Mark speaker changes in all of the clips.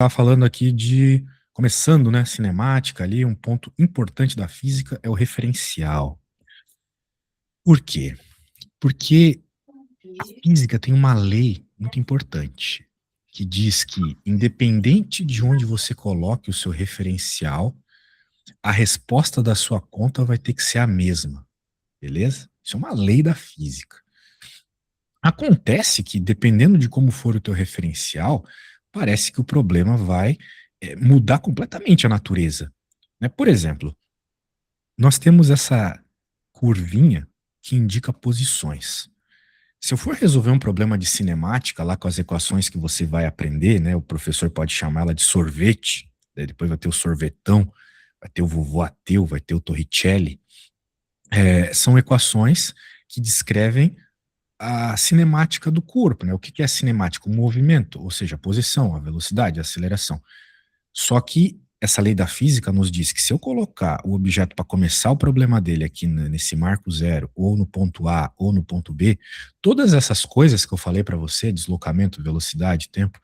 Speaker 1: Estava falando aqui de começando, né, cinemática ali, um ponto importante da física é o referencial. Por quê? Porque a física tem uma lei muito importante, que diz que independente de onde você coloque o seu referencial, a resposta da sua conta vai ter que ser a mesma, beleza? Isso é uma lei da física. Acontece que, dependendo de como for o teu referencial, parece que o problema vai mudar completamente a natureza, né? Por exemplo, nós temos essa curvinha que indica posições. Se eu for resolver um problema de cinemática lá com as equações que você vai aprender, né? O professor pode chamar ela de sorvete, daí depois vai ter o sorvetão, vai ter o vovô ateu, vai ter o Torricelli. São equações que descrevem a cinemática do corpo, né? O que é cinemática? O movimento, ou seja, a posição, a velocidade, a aceleração. Só que essa lei da física nos diz que se eu colocar o objeto para começar o problema dele aqui nesse marco zero, ou no ponto A, ou no ponto B, todas essas coisas que eu falei para você, deslocamento, velocidade, tempo,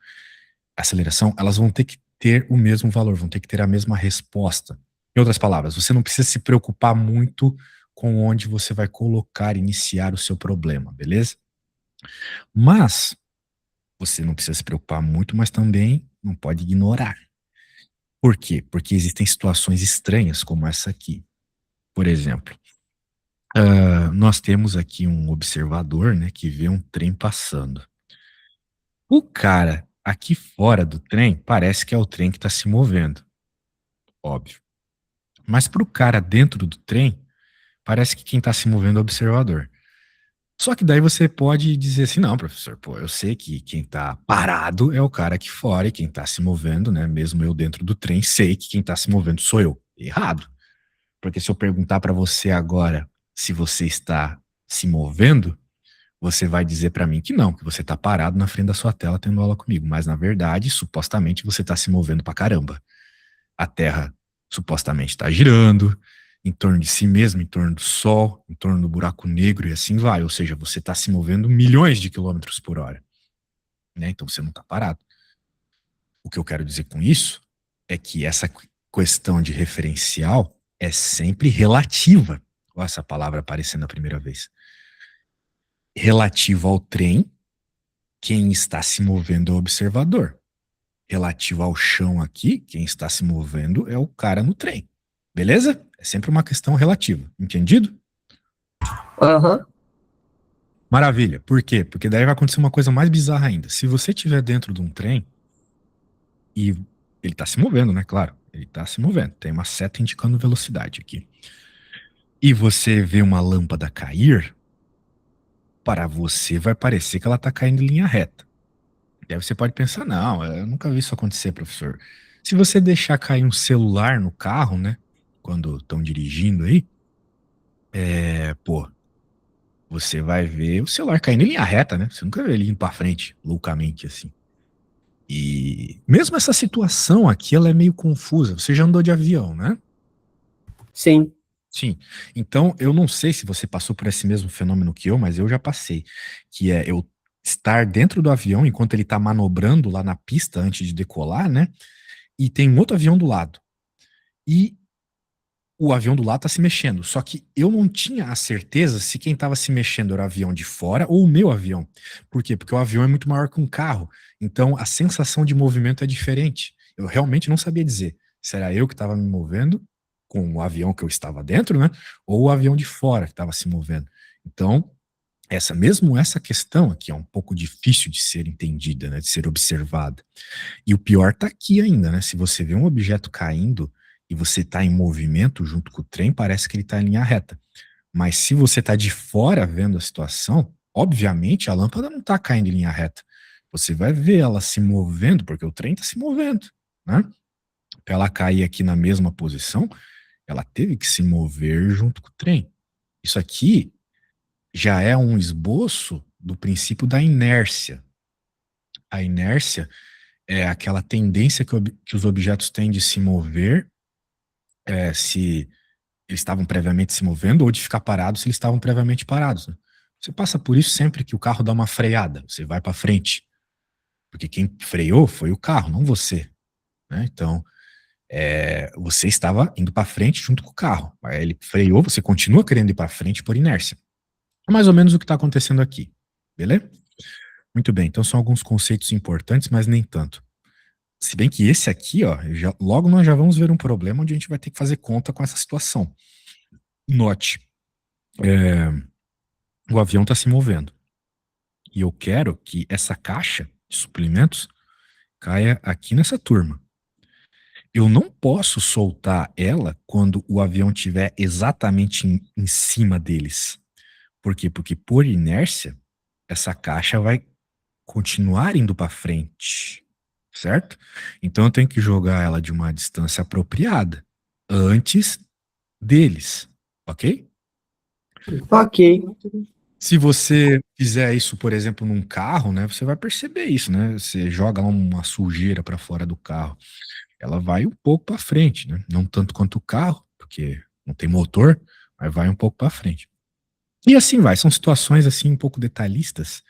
Speaker 1: aceleração, elas vão ter que ter o mesmo valor, vão ter que ter a mesma resposta. Em outras palavras, você não precisa se preocupar muito com onde você vai colocar, iniciar o seu problema, beleza? Mas você não precisa se preocupar muito, mas também não pode ignorar. Por quê? Porque existem situações estranhas como essa aqui. Por exemplo, nós temos aqui um observador, né, que vê um trem passando. O cara aqui fora do trem parece que é o trem que está se movendo, óbvio. Mas para o cara dentro do trem, parece que quem está se movendo é o observador. Só que daí você pode dizer assim, não, professor, pô, eu sei que quem tá parado é o cara aqui fora e quem tá se movendo, né? Mesmo eu dentro do trem, sei que quem tá se movendo sou eu. Errado. Porque se eu perguntar para você agora se você está se movendo, você vai dizer para mim que não, que você tá parado na frente da sua tela tendo aula comigo. Mas na verdade, supostamente você tá se movendo pra caramba. A Terra supostamente está girando em torno de si mesma, em torno do Sol, em torno do buraco negro e assim vai. Ou seja, você está se movendo milhões de quilômetros por hora, né? Então você não está parado. O que eu quero dizer com isso é que essa questão de referencial é sempre relativa. Olha essa palavra aparecendo a primeira vez. Relativo ao trem, quem está se movendo é o observador. Relativo ao chão aqui, quem está se movendo é o cara no trem. Beleza? É sempre uma questão relativa. Entendido?
Speaker 2: Aham.
Speaker 1: Maravilha. Por quê? Porque daí vai acontecer uma coisa mais bizarra ainda. Se você estiver dentro de um trem e ele está se movendo, né? Claro, ele está se movendo. Tem uma seta indicando velocidade aqui. E você vê uma lâmpada cair, para você vai parecer que ela está caindo em linha reta. E aí você pode pensar, não, eu nunca vi isso acontecer, professor. Se você deixar cair um celular no carro, né? Quando estão dirigindo aí, pô, você vai ver o celular caindo em linha reta, né? Você nunca vê ele indo pra frente, loucamente, assim. E mesmo essa situação aqui, ela é meio confusa. Você já andou de avião, né?
Speaker 2: Sim.
Speaker 1: Sim. Então, eu não sei se você passou por esse mesmo fenômeno que eu, mas eu já passei. Que é eu estar dentro do avião enquanto ele tá manobrando lá na pista antes de decolar, né? E tem um outro avião do lado. E o avião do lado tá se mexendo. Só que eu não tinha a certeza se quem tava se mexendo era o avião de fora ou o meu avião. Por quê? Porque o avião é muito maior que um carro. Então a sensação de movimento é diferente. Eu realmente não sabia dizer se era eu que estava me movendo com o avião que eu estava dentro, né? Ou o avião de fora que estava se movendo. Então, mesmo essa questão aqui é um pouco difícil de ser entendida, né? De ser observada. E o pior tá aqui ainda, né? Se você vê um objeto caindo e você tá em movimento junto com o trem, parece que ele tá em linha reta. Mas se você tá de fora vendo a situação, obviamente a lâmpada não tá caindo em linha reta. Você vai ver ela se movendo, porque o trem tá se movendo, né? Pra ela cair aqui na mesma posição, ela teve que se mover junto com o trem. Isso aqui já é um esboço do princípio da inércia. A inércia é aquela tendência que os objetos têm de se mover, se eles estavam previamente se movendo, ou de ficar parados se eles estavam previamente parados, né? Você passa por isso sempre que o carro dá uma freada, você vai para frente, porque quem freou foi o carro, não você. né? Então, você estava indo para frente junto com o carro. Aí ele freou, você continua querendo ir para frente por inércia. É mais ou menos o que está acontecendo aqui. Beleza? Muito bem. Então são alguns conceitos importantes, mas nem tanto. Se bem que esse aqui, ó, logo nós já vamos ver um problema onde a gente vai ter que fazer conta com essa situação. Note, o avião está se movendo. E eu quero que essa caixa de suprimentos caia aqui nessa turma. Eu não posso soltar ela quando o avião estiver exatamente em cima deles. Por quê? Porque por inércia, essa caixa vai continuar indo para frente, certo? Então eu tenho que jogar ela de uma distância apropriada antes deles, ok?
Speaker 2: Ok.
Speaker 1: Se você fizer isso, por exemplo, num carro, né, você vai perceber isso, né? Você joga lá uma sujeira para fora do carro, ela vai um pouco para frente, né? Não tanto quanto o carro, porque não tem motor, mas vai um pouco para frente. E assim vai, são situações assim um pouco detalhistas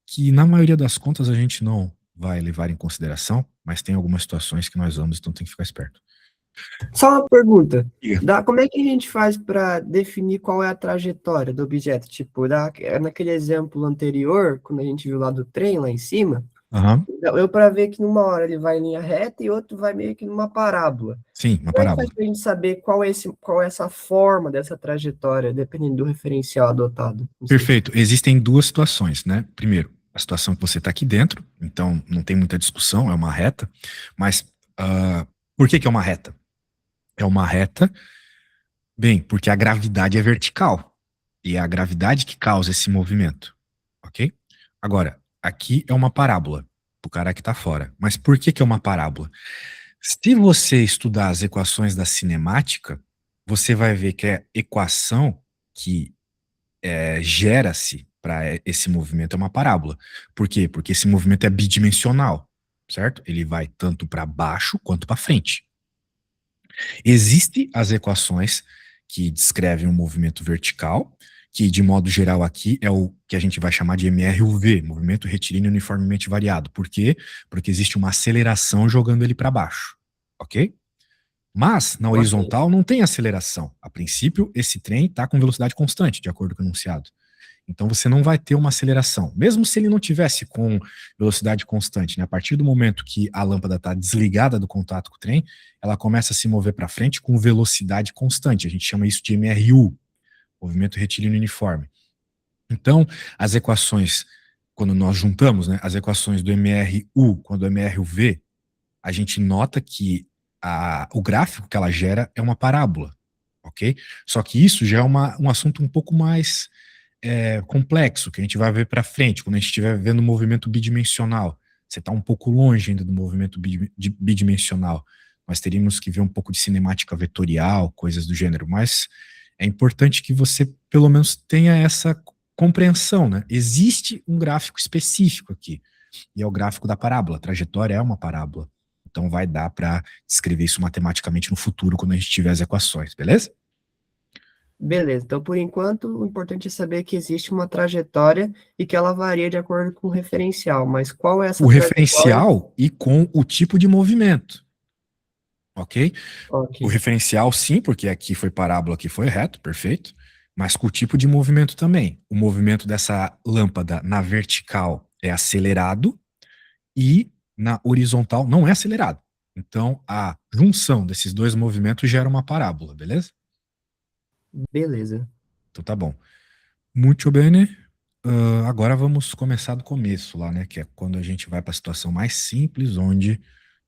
Speaker 1: que na maioria das contas a gente não vai levar em consideração, mas tem algumas situações que nós vamos, então tem que ficar esperto.
Speaker 2: Só uma pergunta.
Speaker 1: Diga.
Speaker 2: Como é que a gente faz para definir qual é a trajetória do objeto? Tipo, naquele exemplo anterior, quando a gente viu lá do trem lá em cima,
Speaker 1: Aham.
Speaker 2: eu para ver que numa hora ele vai em linha reta e outro vai meio que numa parábola.
Speaker 1: Sim, uma
Speaker 2: Como é que faz
Speaker 1: parábola.
Speaker 2: para a gente saber qual é essa forma dessa trajetória, dependendo do referencial adotado? Não sei.
Speaker 1: Perfeito. Existem duas situações, né? Primeiro, a situação que você está aqui dentro, então não tem muita discussão, é uma reta, mas por que é uma reta? É uma reta, bem, porque a gravidade é vertical e é a gravidade que causa esse movimento, ok? Agora, aqui é uma parábola, o cara que está fora. Mas por que é uma parábola? Se você estudar as equações da cinemática, você vai ver que a equação que gera-se para esse movimento é uma parábola. Por quê? Porque esse movimento é bidimensional, certo? Ele vai tanto para baixo quanto para frente. Existem as equações que descrevem o movimento vertical, que de modo geral aqui é o que a gente vai chamar de MRUV, movimento retilíneo uniformemente variado. Por quê? Porque existe uma aceleração jogando ele para baixo, ok? Mas na
Speaker 2: Ok.
Speaker 1: horizontal não tem aceleração. A princípio, esse trem está com velocidade constante, de acordo com o enunciado. Então você não vai ter uma aceleração, mesmo se ele não tivesse com velocidade constante, né? A partir do momento que a lâmpada está desligada do contato com o trem, ela começa a se mover para frente com velocidade constante. A gente chama isso de MRU, movimento retilíneo uniforme. Então, as equações, quando nós juntamos, né, as equações do MRU com a do MRUV, a gente nota que o gráfico que ela gera é uma parábola, ok? Só que isso já é um assunto um pouco mais complexo, que a gente vai ver para frente, quando a gente estiver vendo o movimento bidimensional. Você está um pouco longe ainda do movimento bidimensional. Nós teríamos que ver um pouco de cinemática vetorial, coisas do gênero, mas é importante que você pelo menos tenha essa compreensão, né? Existe um gráfico específico aqui, e é o gráfico da parábola. A trajetória é uma parábola. Então vai dar para descrever isso matematicamente no futuro, quando a gente tiver as equações, beleza?
Speaker 2: Beleza. Então, por enquanto, o importante é saber que existe uma trajetória e que ela varia de acordo com o referencial. Mas qual é
Speaker 1: O
Speaker 2: essa trajetória?
Speaker 1: referencial e com o tipo de movimento, ok?
Speaker 2: Ok.
Speaker 1: O referencial, sim, porque aqui foi parábola, aqui foi reto, perfeito. Mas com o tipo de movimento também. O movimento dessa lâmpada na vertical é acelerado e na horizontal não é acelerado. Então, a junção desses dois movimentos gera uma parábola, beleza?
Speaker 2: Beleza.
Speaker 1: Então tá bom. Muito bem. Agora vamos começar do começo lá, né? Que é quando a gente vai para a situação mais simples, onde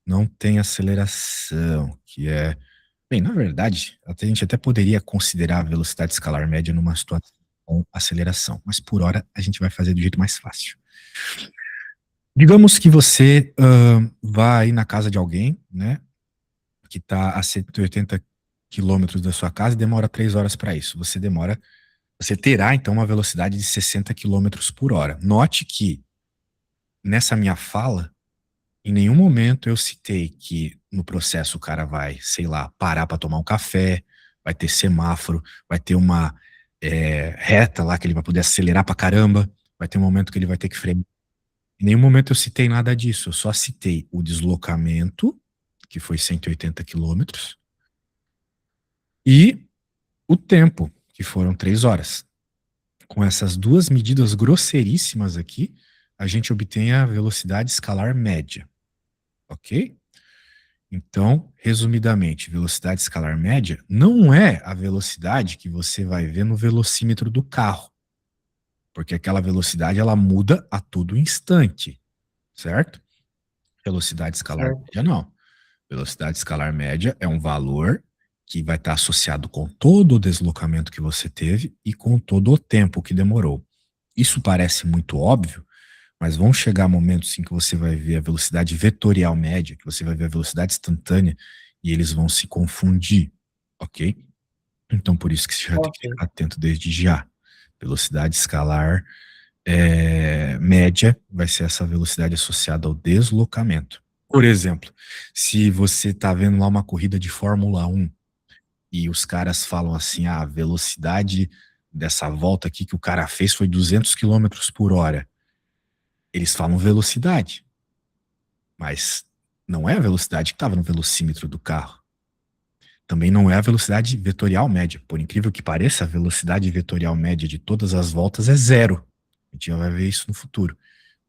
Speaker 1: não tem aceleração, que é. Bem, na verdade, a gente até poderia considerar a velocidade escalar média numa situação com aceleração, mas por hora a gente vai fazer do jeito mais fácil. Digamos que você vai na casa de alguém, né? Que está a 180 quilômetros da sua casa e demora 3 horas para isso. Você terá então uma velocidade de 60 quilômetros por hora. Note que nessa minha fala, em nenhum momento eu citei que no processo o cara vai, sei lá, parar para tomar um café, vai ter semáforo, vai ter uma reta lá que ele vai poder acelerar pra caramba, vai ter um momento que ele vai ter que frear. Em nenhum momento eu citei nada disso, eu só citei o deslocamento que foi 180 quilômetros, e o tempo, que foram 3 horas. Com essas duas medidas grosseiríssimas aqui, a gente obtém a velocidade escalar média, ok? Então, resumidamente, velocidade escalar média não é a velocidade que você vai ver no velocímetro do carro, porque aquela velocidade ela muda a todo instante, certo? Velocidade escalar
Speaker 2: Certo.
Speaker 1: média não. Velocidade escalar média é um valor que vai estar associado com todo o deslocamento que você teve e com todo o tempo que demorou. Isso parece muito óbvio, mas vão chegar momentos em que você vai ver a velocidade vetorial média, que você vai ver a velocidade instantânea, e eles vão se confundir, ok? Então, por isso que você já tem que
Speaker 2: Ok.
Speaker 1: ficar atento desde já. Velocidade escalar média vai ser essa velocidade associada ao deslocamento. Por exemplo, se você está vendo lá uma corrida de Fórmula 1 e os caras falam assim, a velocidade dessa volta aqui que o cara fez foi 200 quilômetros por hora. Eles falam velocidade, mas não é a velocidade que estava no velocímetro do carro. Também não é a velocidade vetorial média. Por incrível que pareça, a velocidade vetorial média de todas as voltas é zero. A gente já vai ver isso no futuro.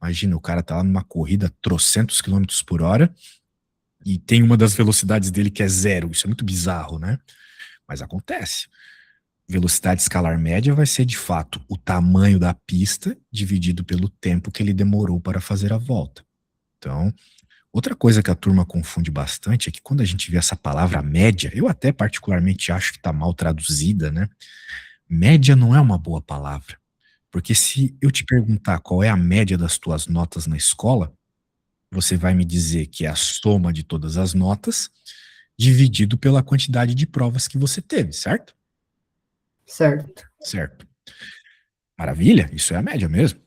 Speaker 1: Imagina, o cara tá lá numa corrida trocentos quilômetros por hora e tem uma das velocidades dele que é zero. Isso é muito bizarro, né? Mas acontece. Velocidade escalar média vai ser, de fato, o tamanho da pista dividido pelo tempo que ele demorou para fazer a volta. Então, outra coisa que a turma confunde bastante é que quando a gente vê essa palavra média, eu até particularmente acho que está mal traduzida, né? Média não é uma boa palavra. Porque se eu te perguntar qual é a média das tuas notas na escola, você vai me dizer que é a soma de todas as notas dividido pela quantidade de provas que você teve, certo?
Speaker 2: Certo.
Speaker 1: Certo. Maravilha, isso é a média mesmo.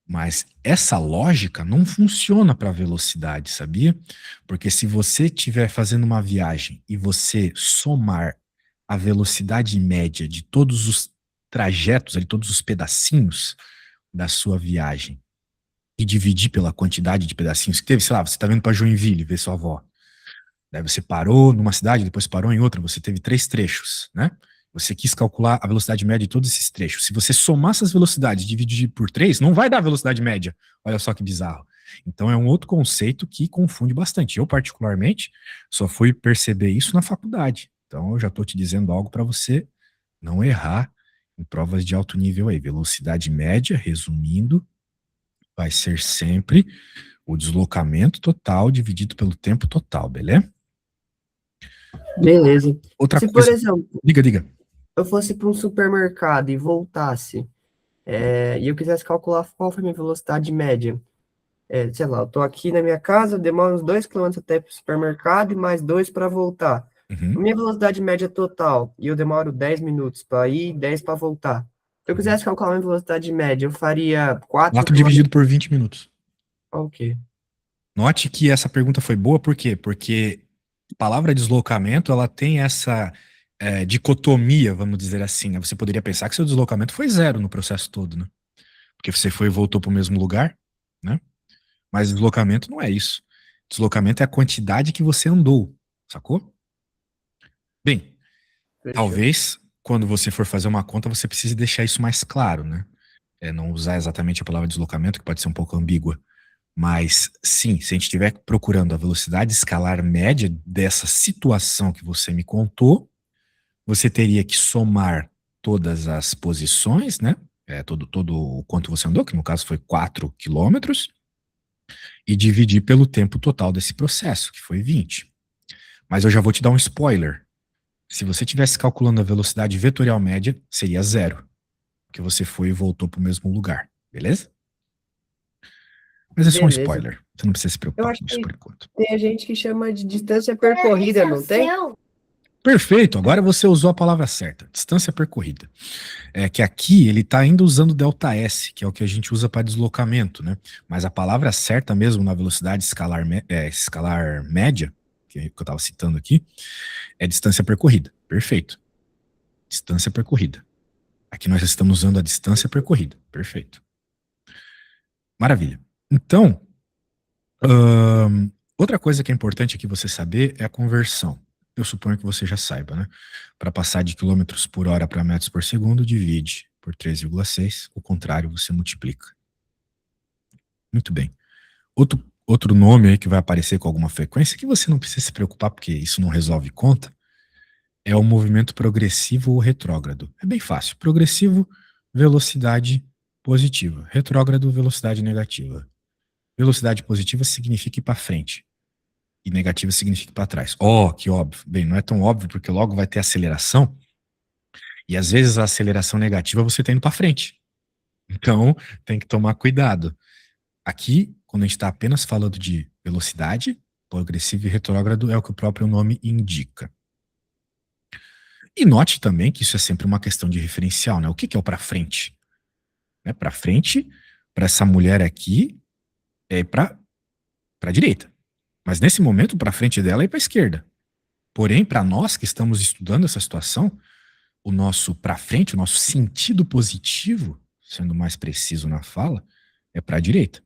Speaker 1: Mas essa lógica não funciona para velocidade, sabia? Porque se você estiver fazendo uma viagem e você somar a velocidade média de todos os trajetos, ali, todos os pedacinhos da sua viagem e dividir pela quantidade de pedacinhos que teve, sei lá, você está vindo para Joinville ver sua avó. Daí você parou numa cidade, depois parou em outra, você teve 3 trechos, né? Você quis calcular a velocidade média de todos esses trechos. Se você somar essas velocidades e dividir por 3, não vai dar a velocidade média. Olha só que bizarro. Então é um outro conceito que confunde bastante. Eu, particularmente, só fui perceber isso na faculdade. Então eu já estou te dizendo algo para você não errar em provas de alto nível aí. Velocidade média, resumindo, vai ser sempre o deslocamento total dividido pelo tempo total, beleza?
Speaker 2: Beleza.
Speaker 1: Outra
Speaker 2: Se, por
Speaker 1: coisa.
Speaker 2: exemplo,
Speaker 1: Diga, diga.
Speaker 2: eu fosse para um supermercado e voltasse, e eu quisesse calcular qual foi a minha velocidade média, sei lá, eu tô aqui na minha casa, demora uns 2 km até para o supermercado e mais 2 para voltar. A
Speaker 1: Uhum,
Speaker 2: minha velocidade média total, e eu demoro 10 minutos para ir, 10 para voltar. Se eu
Speaker 1: uhum.
Speaker 2: quisesse calcular a minha velocidade média, eu faria 4
Speaker 1: 4
Speaker 2: km.
Speaker 1: dividido por 20 minutos.
Speaker 2: Ok,
Speaker 1: Note que essa pergunta foi boa, por quê? Porque a palavra deslocamento, ela tem essa dicotomia, vamos dizer assim, né? Você poderia pensar que seu deslocamento foi zero no processo todo, né? Porque você foi e voltou para o mesmo lugar, né? Mas deslocamento não é isso. Deslocamento é a quantidade que você andou, sacou? Bem,
Speaker 2: fechou.
Speaker 1: talvez quando você for fazer uma conta, você precise deixar isso mais claro, né? Não usar exatamente a palavra deslocamento, que pode ser um pouco ambígua. Mas sim, se a gente estiver procurando a velocidade escalar média dessa situação que você me contou, você teria que somar todas as posições, né? Todo o quanto você andou, que no caso foi 4 quilômetros, e dividir pelo tempo total desse processo, que foi 20. Mas eu já vou te dar um spoiler. Se você tivesse calculando a velocidade vetorial média, seria zero, porque você foi e voltou para o mesmo lugar, beleza? Mas é só um
Speaker 2: Beleza.
Speaker 1: spoiler. Você não precisa se
Speaker 2: Eu
Speaker 1: preocupar
Speaker 2: acho
Speaker 1: com isso
Speaker 2: que
Speaker 1: por enquanto.
Speaker 2: tem gente que chama de distância percorrida, não tem?
Speaker 1: Perfeito, agora você usou a palavra certa, distância percorrida. É que aqui ele está ainda usando delta S, que é o que a gente usa para deslocamento, né? Mas a palavra certa mesmo na velocidade escalar, escalar média, que eu estava citando aqui, é distância percorrida. Perfeito. Distância percorrida. Aqui nós estamos usando a distância percorrida. Perfeito. Maravilha. Então, Outra coisa que é importante aqui você saber é a conversão. Eu suponho que você já saiba, né? Para passar de quilômetros por hora para metros por segundo, divide por 3,6. O contrário, você multiplica. Muito bem. Outro nome aí que vai aparecer com alguma frequência, que você não precisa se preocupar, porque isso não resolve conta, é o movimento progressivo ou retrógrado. É bem fácil. Progressivo, velocidade positiva. Retrógrado, velocidade negativa. Velocidade positiva significa ir para frente. E negativa significa ir para trás. Oh, que óbvio. Bem, não é tão óbvio, porque logo vai ter aceleração. E às vezes a aceleração negativa você está indo para frente. Então, tem que tomar cuidado. Aqui, quando a gente está apenas falando de velocidade, progressivo e retrógrado é o que o próprio nome indica. E note também que isso é sempre uma questão de referencial, né? O que é o para frente? Né? Para frente, para essa mulher aqui, é para a direita. Mas nesse momento, para frente dela é para a esquerda. Porém, para nós que estamos estudando essa situação, o nosso para frente, o nosso sentido positivo, sendo mais preciso na fala, é para a direita.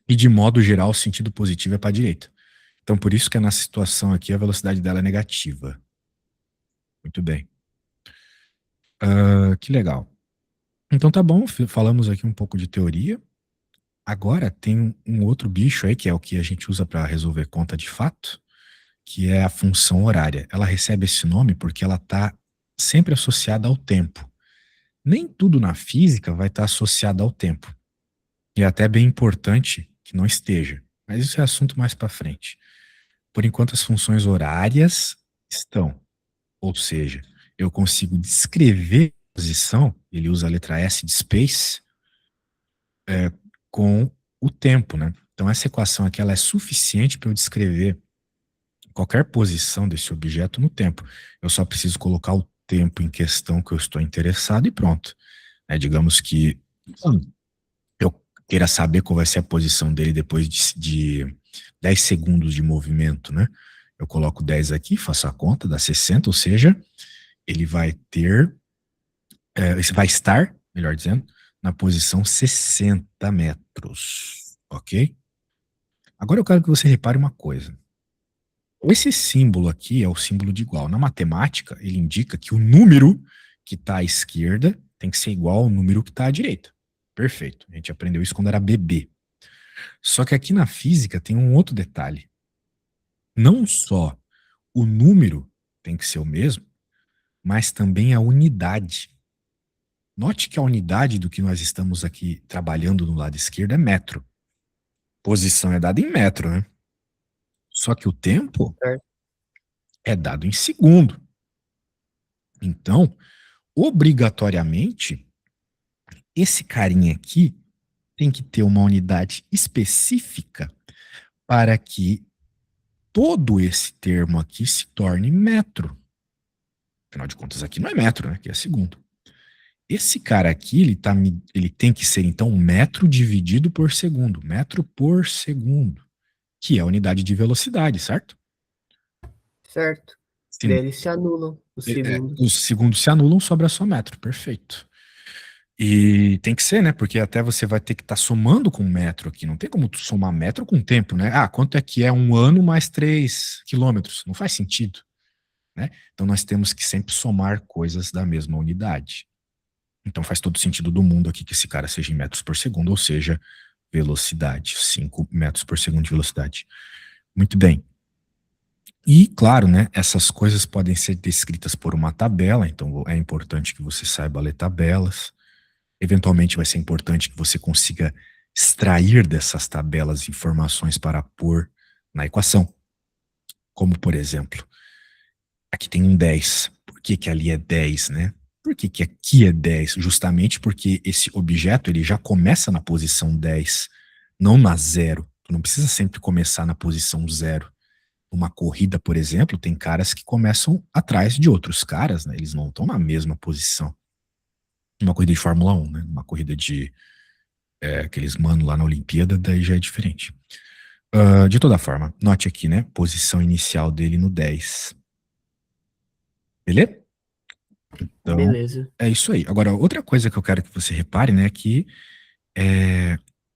Speaker 1: E de modo geral, o sentido positivo é para a direita. Então, por isso que nessa situação aqui a velocidade dela é negativa. Muito bem. Que legal. Então tá bom, falamos aqui um pouco de teoria. Agora tem um outro bicho aí, que é o que a gente usa para resolver conta de fato, que é a função horária. Ela recebe esse nome porque ela está sempre associada ao tempo. Nem tudo na física vai estar associado ao tempo. E é até bem importante que não esteja. Mas isso é assunto mais para frente. Por enquanto, as funções horárias estão. Ou seja, eu consigo descrever a posição, ele usa a letra S de space, com o tempo, né? Então, essa equação aqui ela é suficiente para eu descrever qualquer posição desse objeto no tempo. Eu só preciso colocar o tempo em questão que eu estou interessado e pronto. Digamos que eu queira saber qual vai ser a posição dele depois de 10 segundos de movimento, né? Eu coloco 10 aqui, faço a conta, dá 60, ou seja, ele vai ter, vai estar, melhor dizendo, na posição 60 metros, ok? Agora eu quero que você repare uma coisa. Esse símbolo aqui é o símbolo de igual. Na matemática, ele indica que o número que está à esquerda tem que ser igual ao número que está à direita. Perfeito. A gente aprendeu isso quando era bebê. Só que aqui na física tem um outro detalhe. Não só o número tem que ser o mesmo, mas também a unidade. Note que a unidade do que nós estamos aqui trabalhando no lado esquerdo é metro. Posição é dada em metro, né? Só que o tempo é dado em segundo. Então, obrigatoriamente, esse carinha aqui tem que ter uma unidade específica para que todo esse termo aqui se torne metro. Afinal de contas, aqui não é metro, né? Aqui é segundo. Esse cara aqui, ele tem que ser, então, metro dividido por segundo. Metro por segundo. Que é a unidade de velocidade, certo?
Speaker 2: Certo. Daí eles se anulam, os segundos.
Speaker 1: Os segundos se anulam, sobra só metro. Perfeito. E tem que ser, né? Porque até você vai ter que estar somando com metro aqui. Não tem como tu somar metro com tempo, né? Ah, quanto é que é um ano mais 3 quilômetros? Não faz sentido, né? Então nós temos que sempre somar coisas da mesma unidade. Então faz todo sentido do mundo aqui que esse cara seja em metros por segundo, ou seja, velocidade. 5 metros por segundo de velocidade. Muito bem. E, claro, né, essas coisas podem ser descritas por uma tabela, então é importante que você saiba ler tabelas. Eventualmente vai ser importante que você consiga extrair dessas tabelas informações para pôr na equação. Como, por exemplo, aqui tem um 10. Por que que ali é 10, né? Por que que aqui é 10? Justamente porque esse objeto ele já começa na posição 10, não na 0. Tu não precisa sempre começar na posição 0. Uma corrida, por exemplo, tem caras que começam atrás de outros caras, né? Eles não estão na mesma posição. Uma corrida de Fórmula 1, né? Uma corrida de aqueles mano lá na Olimpíada, daí já é diferente. De toda forma, note aqui, né? Posição inicial dele no 10. Beleza? Então,
Speaker 2: Beleza.
Speaker 1: é isso aí. Agora, outra coisa que eu quero que você repare, né? Que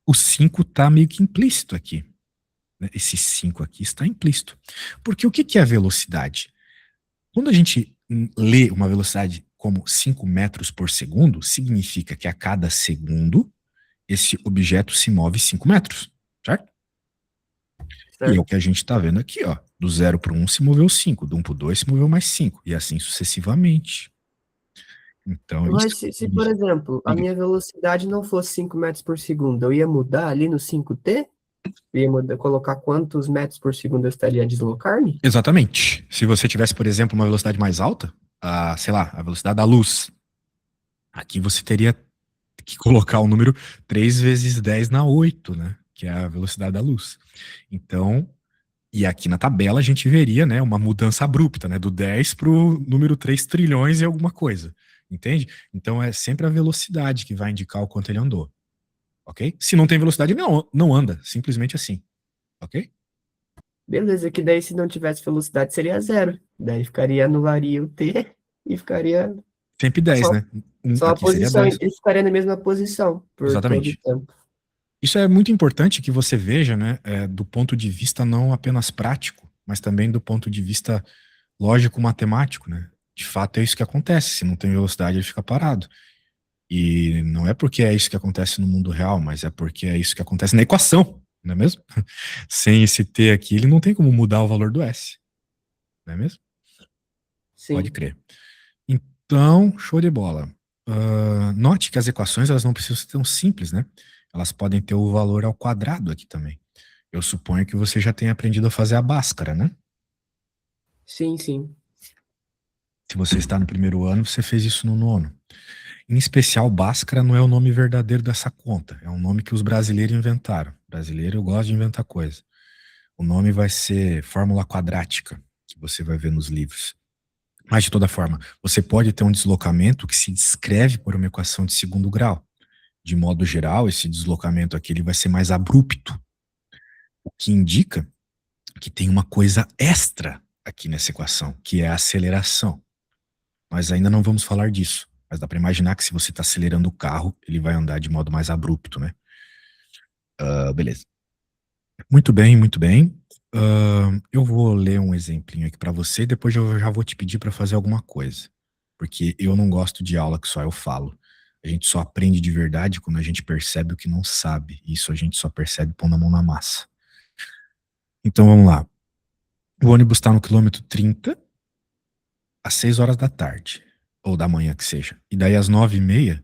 Speaker 1: o 5 tá meio que implícito aqui. né? Esse 5 aqui está implícito. Porque o que é velocidade? Quando a gente lê uma velocidade como 5 metros por segundo, significa que a cada segundo esse objeto se move 5 metros, certo? E é o que
Speaker 2: certo?
Speaker 1: a gente está vendo aqui, ó. Do 0 para o 1 se moveu 5, do 1 para o 2 se moveu mais 5, e assim sucessivamente. Então, isso
Speaker 2: Mas por
Speaker 1: significa.
Speaker 2: exemplo, a minha velocidade não fosse 5 metros por segundo, eu ia mudar ali no 5T? Eu ia mudar, colocar quantos metros por segundo eu estaria a deslocar-me?
Speaker 1: Exatamente. Se você tivesse, por exemplo, uma velocidade mais alta, sei lá, a velocidade da luz, aqui você teria que colocar o número 3 vezes 10 na 8, né? Que é a velocidade da luz. Então, e aqui na tabela a gente veria, né, uma mudança abrupta, né, do 10 para o número 3 trilhões e alguma coisa. Entende? Então é sempre a velocidade que vai indicar o quanto ele andou. Ok? Se não tem velocidade, não anda. Simplesmente assim. Ok?
Speaker 2: Beleza, que daí se não tivesse velocidade seria zero. Daí ficaria, anularia o T e ficaria
Speaker 1: Sempre 10,
Speaker 2: só,
Speaker 1: né?
Speaker 2: só a
Speaker 1: Aqui seria
Speaker 2: posição,
Speaker 1: 10.
Speaker 2: ele ficaria na mesma posição por todo o
Speaker 1: Exatamente.
Speaker 2: tempo.
Speaker 1: Isso é muito importante que você veja, né, do ponto de vista não apenas prático, mas também do ponto de vista lógico-matemático, né? De fato é isso que acontece. Se não tem velocidade, ele fica parado. E não é porque é isso que acontece no mundo real, mas é porque é isso que acontece na equação, não é mesmo? Sem esse T aqui, ele não tem como mudar o valor do S, não é mesmo? Pode
Speaker 2: Sim,
Speaker 1: crer. Então, show de bola. Note que as equações elas não precisam ser tão simples, né? Elas podem ter o valor ao quadrado aqui também. Eu suponho que você já tenha aprendido a fazer a Bhaskara, né?
Speaker 2: sim, sim.
Speaker 1: Se você está no primeiro ano, você fez isso no nono. Em especial, Bhaskara não é o nome verdadeiro dessa conta. É um nome que os brasileiros inventaram. Brasileiro gosta de inventar coisa. O nome vai ser fórmula quadrática, que você vai ver nos livros. Mas, de toda forma, você pode ter um deslocamento que se descreve por uma equação de segundo grau. De modo geral, esse deslocamento aqui ele vai ser mais abrupto, o que indica que tem uma coisa extra aqui nessa equação, que é a aceleração. Nós ainda não vamos falar disso, mas dá para imaginar que se você está acelerando o carro, ele vai andar de modo mais abrupto, né? Beleza. Muito bem, muito bem. Eu vou ler um exemplinho aqui para você, depois eu já vou te pedir para fazer alguma coisa, porque eu não gosto de aula que só eu falo. A gente só aprende de verdade quando a gente percebe o que não sabe. Isso a gente só percebe pondo a mão na massa. Então vamos lá. O ônibus está no quilômetro 30 às 6 horas da tarde, ou da manhã que seja. E daí às 9h30,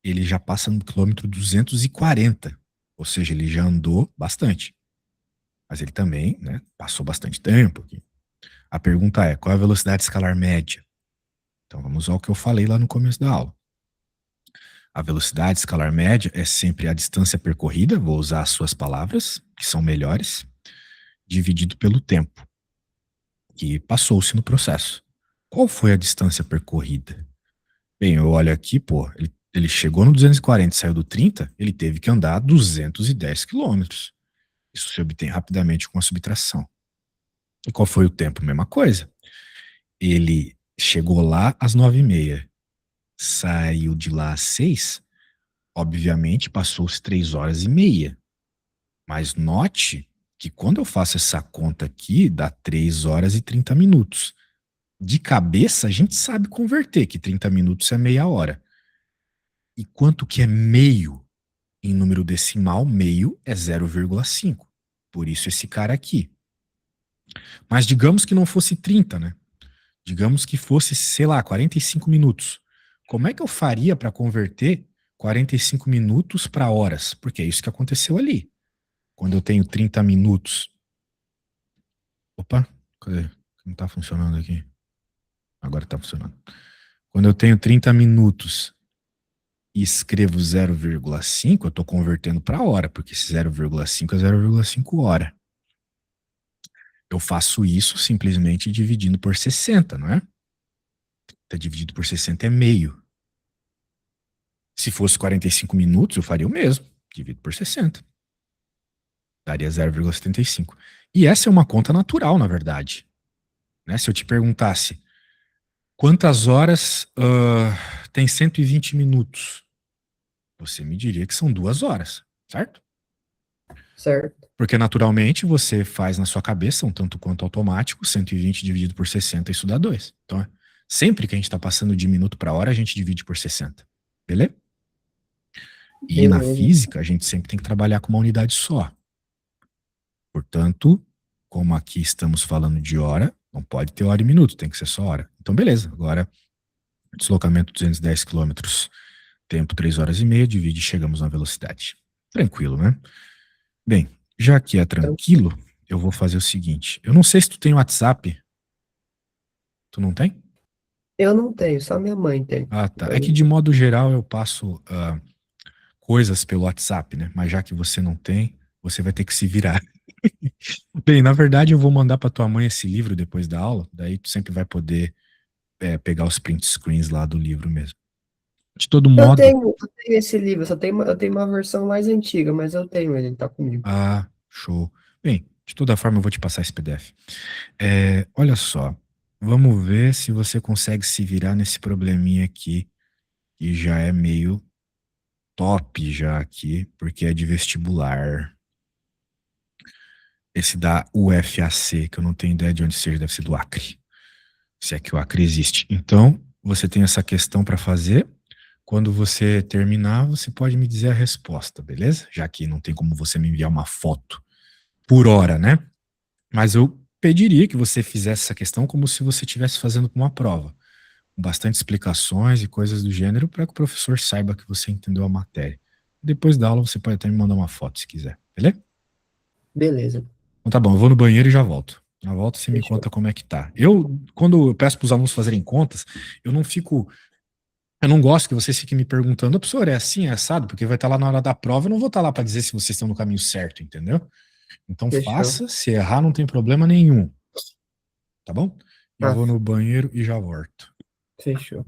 Speaker 1: ele já passa no quilômetro 240. Ou seja, ele já andou bastante. Mas ele também, né, passou bastante tempo aqui. A pergunta é, qual é a velocidade escalar média? Então vamos ao que eu falei lá no começo da aula. A velocidade escalar média é sempre a distância percorrida, vou usar as suas palavras, que são melhores, dividido pelo tempo que passou-se no processo. Qual foi a distância percorrida? Bem, eu olho aqui, pô, ele chegou no 240 e saiu do 30, ele teve que andar 210 quilômetros. Isso se obtém rapidamente com a subtração. E qual foi o tempo? Mesma coisa. Ele chegou lá às 9h30, saiu de lá às 6, obviamente passou-se 3 horas e meia. Mas note que quando eu faço essa conta aqui, dá 3 horas e 30 minutos. De cabeça, a gente sabe converter que 30 minutos é meia hora. E quanto que é meio em número decimal? Meio é 0,5. Por isso esse cara aqui. Mas digamos que não fosse 30, né? Digamos que fosse, sei lá, 45 minutos. Como é que eu faria para converter 45 minutos para horas? Porque é isso que aconteceu ali. Quando eu tenho 30 minutos. Opa, cadê? Não está funcionando aqui. Agora está funcionando. Quando eu tenho 30 minutos e escrevo 0,5, eu estou convertendo para hora, porque esse 0,5 é 0,5 hora. Eu faço isso simplesmente dividindo por 60, não é? Tá dividido por 60 é meio. Se fosse 45 minutos, eu faria o mesmo. Divido por 60. Daria 0,75. E essa é uma conta natural, na verdade. Né? Se eu te perguntasse quantas horas tem 120 minutos, você me diria que são 2 horas, certo?
Speaker 2: Certo.
Speaker 1: Porque naturalmente você faz na sua cabeça um tanto quanto automático, 120 dividido por 60, isso dá 2. Então, sempre que a gente está passando de minuto para hora, a gente divide por 60. Beleza? E na
Speaker 2: Beleza.
Speaker 1: física, a gente sempre tem que trabalhar com uma unidade só. Portanto, como aqui estamos falando de hora, não pode ter hora e minuto, tem que ser só hora. Então, beleza. Agora, deslocamento 210 quilômetros, tempo 3 horas e meia, divide e chegamos na velocidade. Tranquilo, né? Bem, já que é
Speaker 2: Então,
Speaker 1: tranquilo, eu vou fazer o seguinte. Eu não sei se tu tem WhatsApp. Tu não tem?
Speaker 2: eu não tenho, só minha mãe tem.
Speaker 1: Ah, tá. É que
Speaker 2: Então,
Speaker 1: de modo geral eu passo coisas pelo WhatsApp, né? Mas já que você não tem, você vai ter que se virar. Bem, na verdade eu vou mandar para tua mãe esse livro depois da aula, daí tu sempre vai poder pegar os print screens lá do livro mesmo. De todo modo,
Speaker 2: eu tenho esse livro, eu tenho uma versão mais antiga, mas eu tenho ele tá comigo.
Speaker 1: show. Bem, de toda forma eu vou te passar esse PDF. Olha só, vamos ver se você consegue se virar nesse probleminha aqui, que já é meio top já aqui, porque é de vestibular. Esse da UFAC, que eu não tenho ideia de onde seja, deve ser do Acre, se é que o Acre existe. Então, você tem essa questão para fazer. Quando você terminar, você pode me dizer a resposta, beleza? Já que não tem como você me enviar uma foto por hora, né? Mas eu pediria que você fizesse essa questão como se você estivesse fazendo com uma prova, com bastante explicações e coisas do gênero, para que o professor saiba que você entendeu a matéria. Depois da aula, você pode até me mandar uma foto se quiser, beleza?
Speaker 2: Beleza,
Speaker 1: Então tá bom, eu vou no banheiro e já volto. Na volta você me
Speaker 2: fechou.
Speaker 1: conta como é que tá. Quando eu peço para os alunos fazerem contas, eu não fico. Eu não gosto que vocês fiquem me perguntando, professor, é assim, é assado? Porque vai estar lá na hora da prova, eu não vou estar lá para dizer se vocês estão no caminho certo, entendeu? Então
Speaker 2: Fechou.
Speaker 1: faça, se errar não tem problema nenhum, tá bom? Eu
Speaker 2: Ah,
Speaker 1: vou no banheiro e já volto.
Speaker 2: fechou.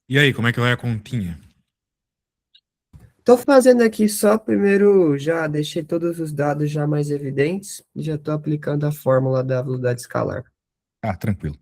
Speaker 1: E aí, como é que vai a continha?
Speaker 2: Tô fazendo aqui só primeiro, já deixei todos os dados já mais evidentes e já tô aplicando a fórmula da velocidade escalar.
Speaker 1: Ah, tranquilo.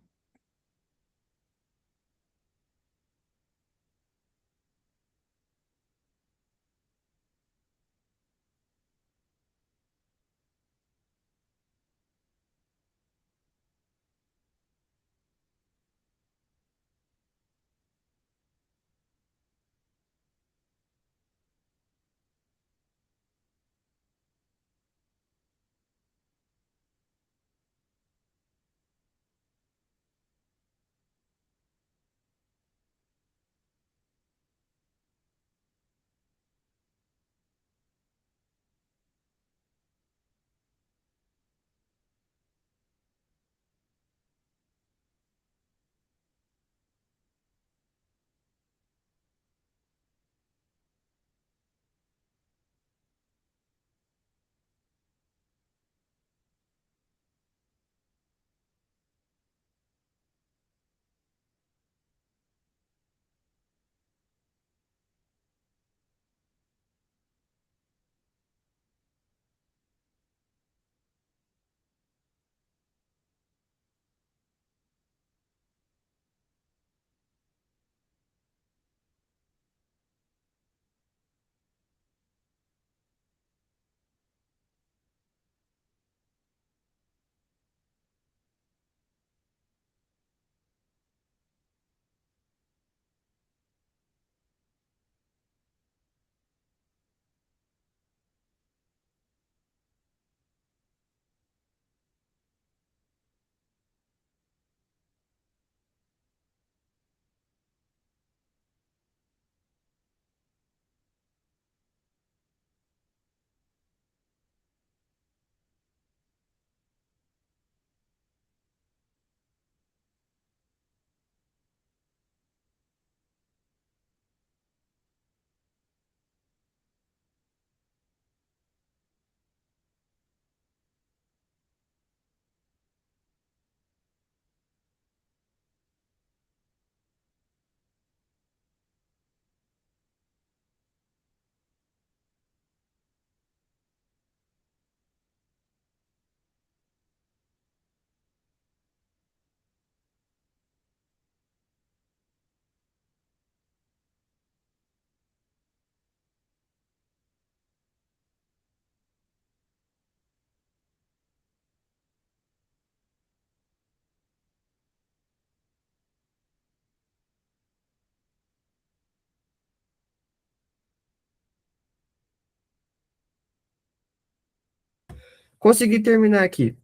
Speaker 2: Consegui terminar aqui.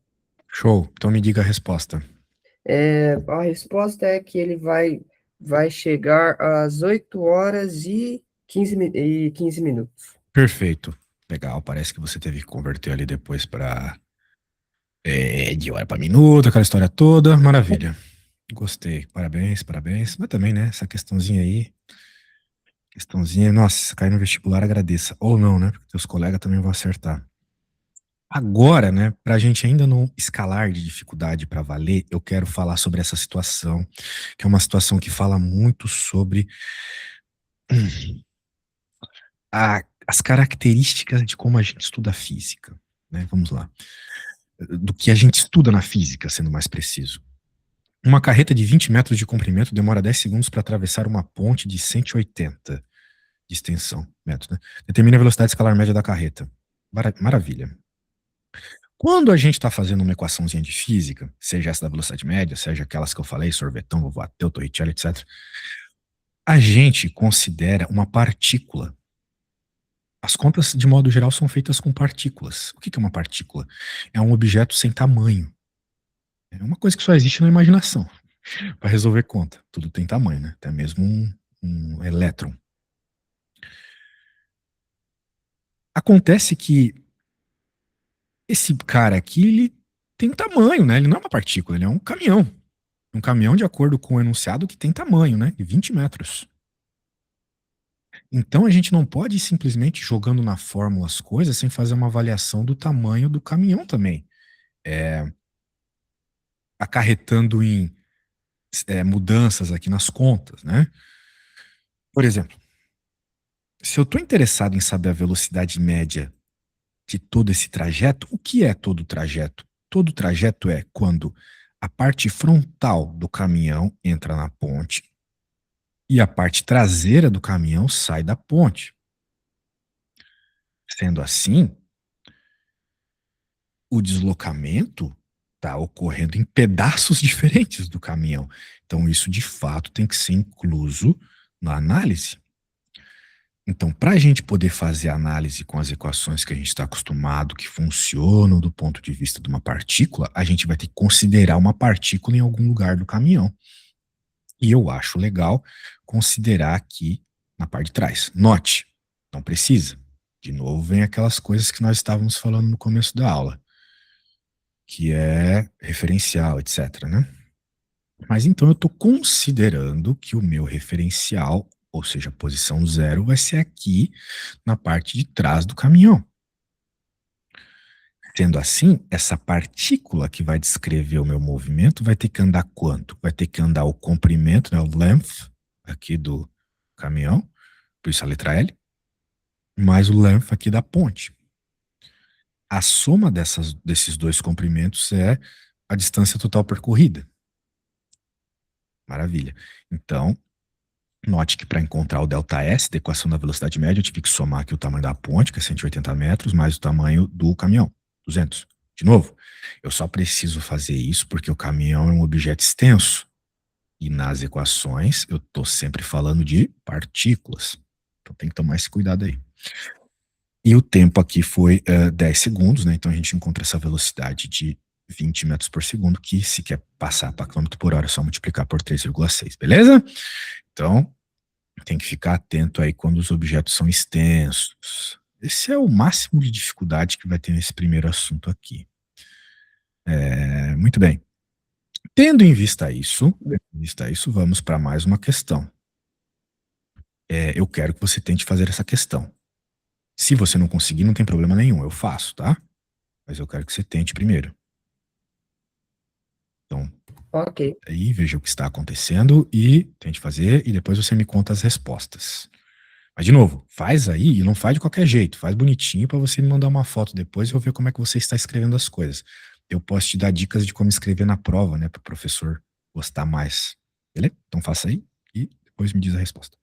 Speaker 1: Show. Então me diga a resposta.
Speaker 2: A resposta é que ele vai chegar às 8 horas e 15 minutos.
Speaker 1: Perfeito. Legal. Parece que você teve que converter ali depois para de hora para minuto, aquela história toda. Maravilha. Gostei. Parabéns, parabéns. Mas também, né? Essa questãozinha aí. Questãozinha. Nossa, se cair no vestibular, agradeça. Ou não, né? Porque teus colegas também vão acertar. Agora, né, para a gente ainda não escalar de dificuldade para valer, eu quero falar sobre essa situação, que é uma situação que fala muito sobre as características de como a gente estuda a física, né? Vamos lá. Do que a gente estuda na física, sendo mais preciso. Uma carreta de 20 metros de comprimento demora 10 segundos para atravessar uma ponte de 180 de extensão, metros, né? Determina a velocidade escalar média da carreta. Maravilha. Quando a gente está fazendo uma equaçãozinha de física, seja essa da velocidade média, seja aquelas que eu falei, sorvetão, Lavoisier, Torricelli, etc., a gente considera uma partícula. As contas, de modo geral, são feitas com partículas. O que é uma partícula? É um objeto sem tamanho. É uma coisa que só existe na imaginação. Para resolver conta, tudo tem tamanho, né? Até mesmo um elétron. Acontece que esse cara aqui, ele tem tamanho, né? Ele não é uma partícula, ele é um caminhão. Um caminhão, de acordo com o enunciado, que tem tamanho, né? De 20 metros. Então a gente não pode ir simplesmente jogando na fórmula as coisas sem fazer uma avaliação do tamanho do caminhão também. É, acarretando em mudanças aqui nas contas, né? Por exemplo, se eu estou interessado em saber a velocidade média de todo esse trajeto, o que é todo o trajeto? Todo o trajeto é quando a parte frontal do caminhão entra na ponte e a parte traseira do caminhão sai da ponte. Sendo assim, o deslocamento está ocorrendo em pedaços diferentes do caminhão. Então, isso de fato tem que ser incluso na análise. Então, para a gente poder fazer análise com as equações que a gente está acostumado, que funcionam do ponto de vista de uma partícula, a gente vai ter que considerar uma partícula em algum lugar do caminhão. E eu acho legal considerar aqui na parte de trás. Note, não precisa. De novo, vem aquelas coisas que nós estávamos falando no começo da aula, que é referencial, etc, né? Mas então eu estou considerando que o meu referencial, ou seja, a posição zero, vai ser aqui na parte de trás do caminhão. Sendo assim, essa partícula que vai descrever o meu movimento vai ter que andar quanto? Vai ter que andar o comprimento, né, o length aqui do caminhão, por isso a letra L, mais o length aqui da ponte. A soma desses dois comprimentos é a distância total percorrida. Maravilha. Então, note que para encontrar o ΔS da equação da velocidade média, eu tive que somar aqui o tamanho da ponte, que é 180 metros, mais o tamanho do caminhão, 200. De novo, eu só preciso fazer isso porque o caminhão é um objeto extenso. E nas equações, eu estou sempre falando de partículas. Então tem que tomar esse cuidado aí. E o tempo aqui foi 10 segundos, né? Então a gente encontra essa velocidade de 20 metros por segundo, que se quer passar para quilômetro por hora, é só multiplicar por 3,6, beleza? Então, tem que ficar atento aí quando os objetos são extensos. Esse é o máximo de dificuldade que vai ter nesse primeiro assunto aqui. Muito bem. Tendo em vista isso, vamos para mais uma questão. Eu quero que você tente fazer essa questão. Se você não conseguir, não tem problema nenhum, eu faço, tá? Mas eu quero que você tente primeiro. Então,
Speaker 2: Ok,
Speaker 1: aí veja o que está acontecendo e tente fazer, e depois você me conta as respostas. Mas, de novo, faz aí e não faz de qualquer jeito. Faz bonitinho para você me mandar uma foto depois e eu ver como é que você está escrevendo as coisas. Eu posso te dar dicas de como escrever na prova, né? Para o professor gostar mais. Beleza? Então faça aí e depois me diz a resposta.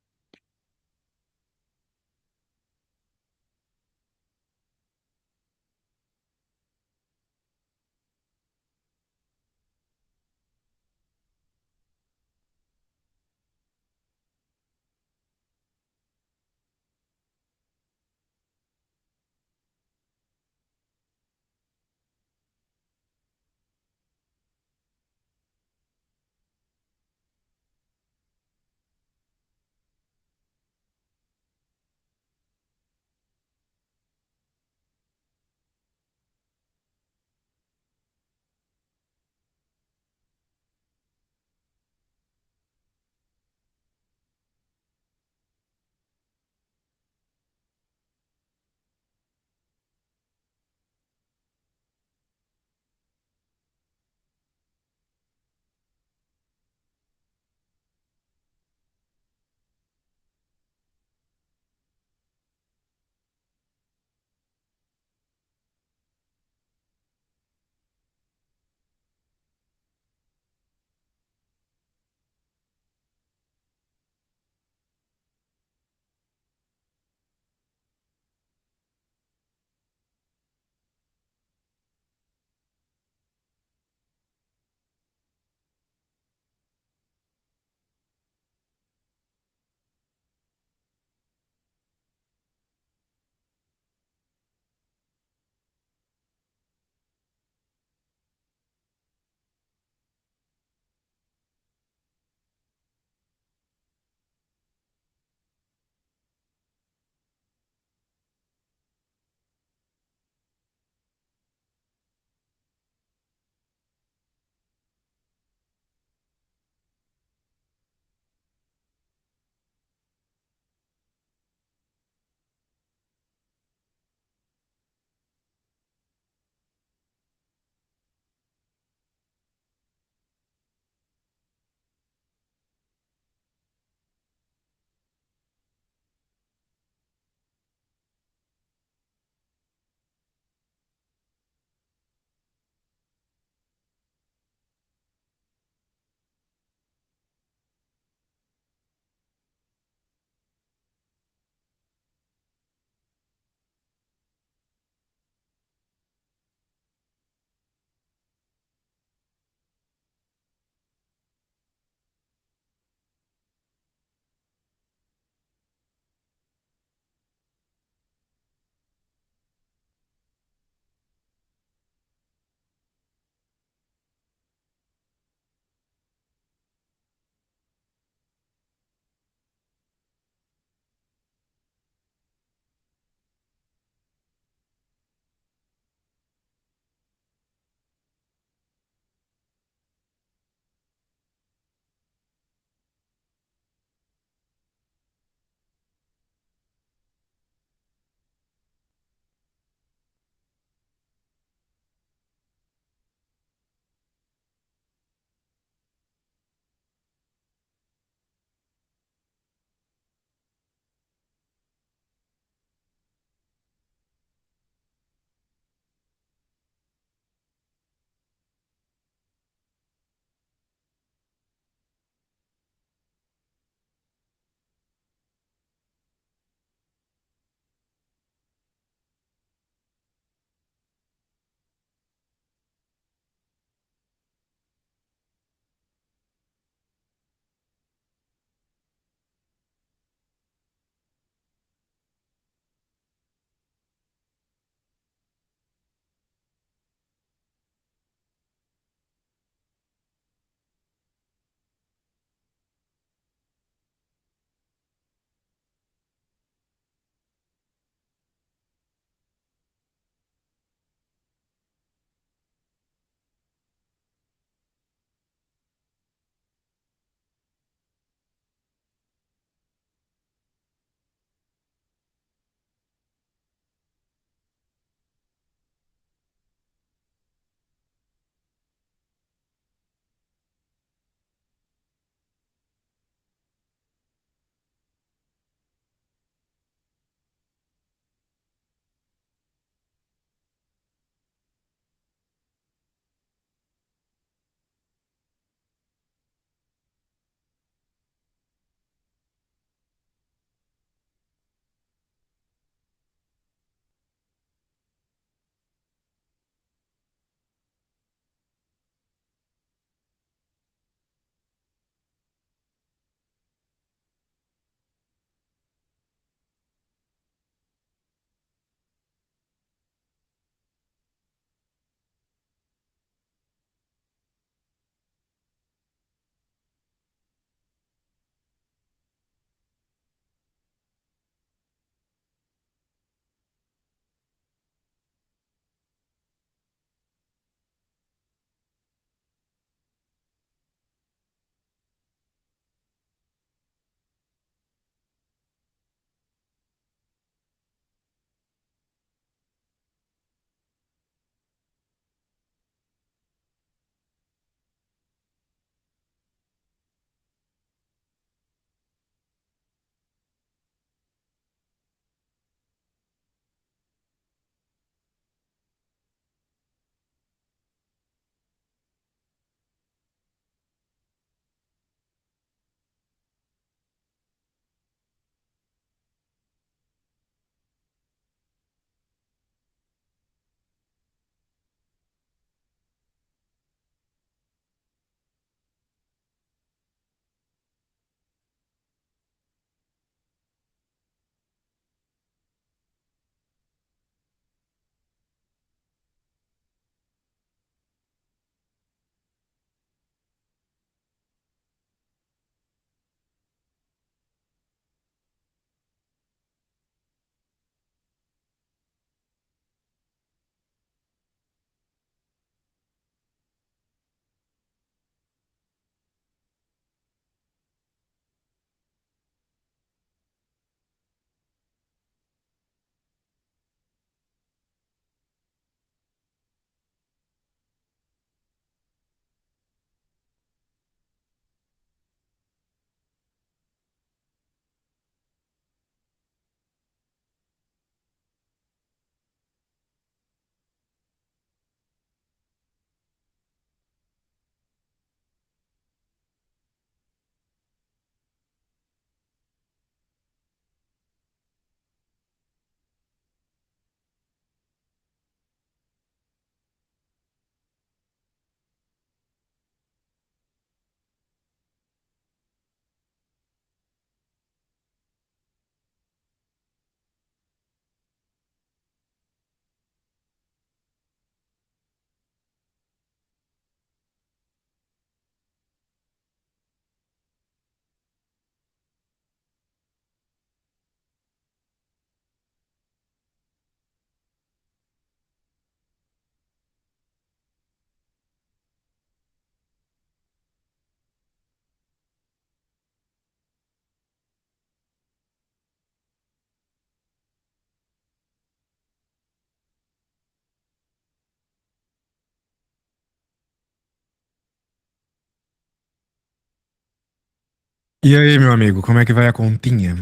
Speaker 1: E aí, meu amigo, como é que vai a continha?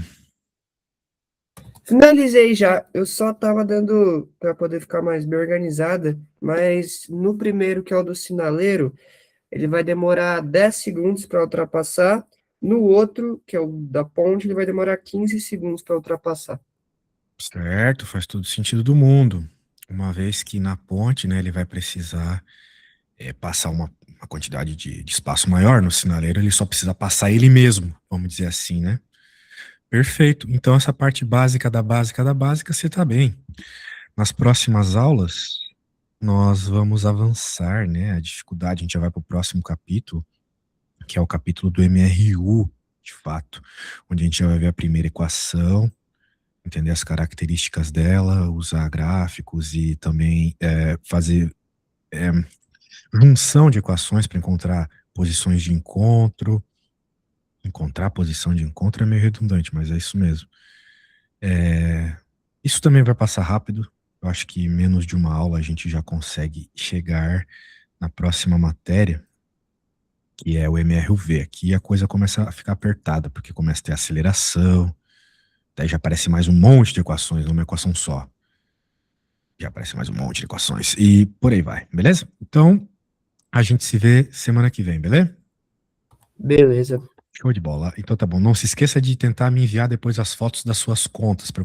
Speaker 2: Finalizei já. Eu só tava dando para poder ficar mais bem organizada, mas no primeiro, que é o do sinaleiro, ele vai demorar 10 segundos para ultrapassar. No outro, que é o da ponte, ele vai demorar 15 segundos para ultrapassar.
Speaker 1: Certo, faz todo sentido do mundo. Uma vez que na ponte, né, ele vai precisar passar uma quantidade de espaço maior no sinaleiro, ele só precisa passar ele mesmo, vamos dizer assim, né? Perfeito. Então, essa parte básica da básica da básica, você tá bem. Nas próximas aulas, nós vamos avançar, né? A dificuldade, a gente já vai para o próximo capítulo, que é o capítulo do MRU, de fato, onde a gente já vai ver a primeira equação, entender as características dela, usar gráficos e também fazer junção de equações para encontrar posições de encontro. Encontrar a posição de encontro é meio redundante, mas é isso mesmo. Isso também vai passar rápido. Eu acho que em menos de uma aula a gente já consegue chegar na próxima matéria, que é o MRUV. Aqui a coisa começa a ficar apertada, porque começa a ter aceleração, daí já aparece mais um monte de equações, uma equação só. Já aparece mais um monte de equações. E por aí vai, beleza? Então, a gente se vê semana que vem, beleza?
Speaker 2: Beleza.
Speaker 1: Show de bola. Então tá bom. Não se esqueça de tentar me enviar depois as fotos das suas contas para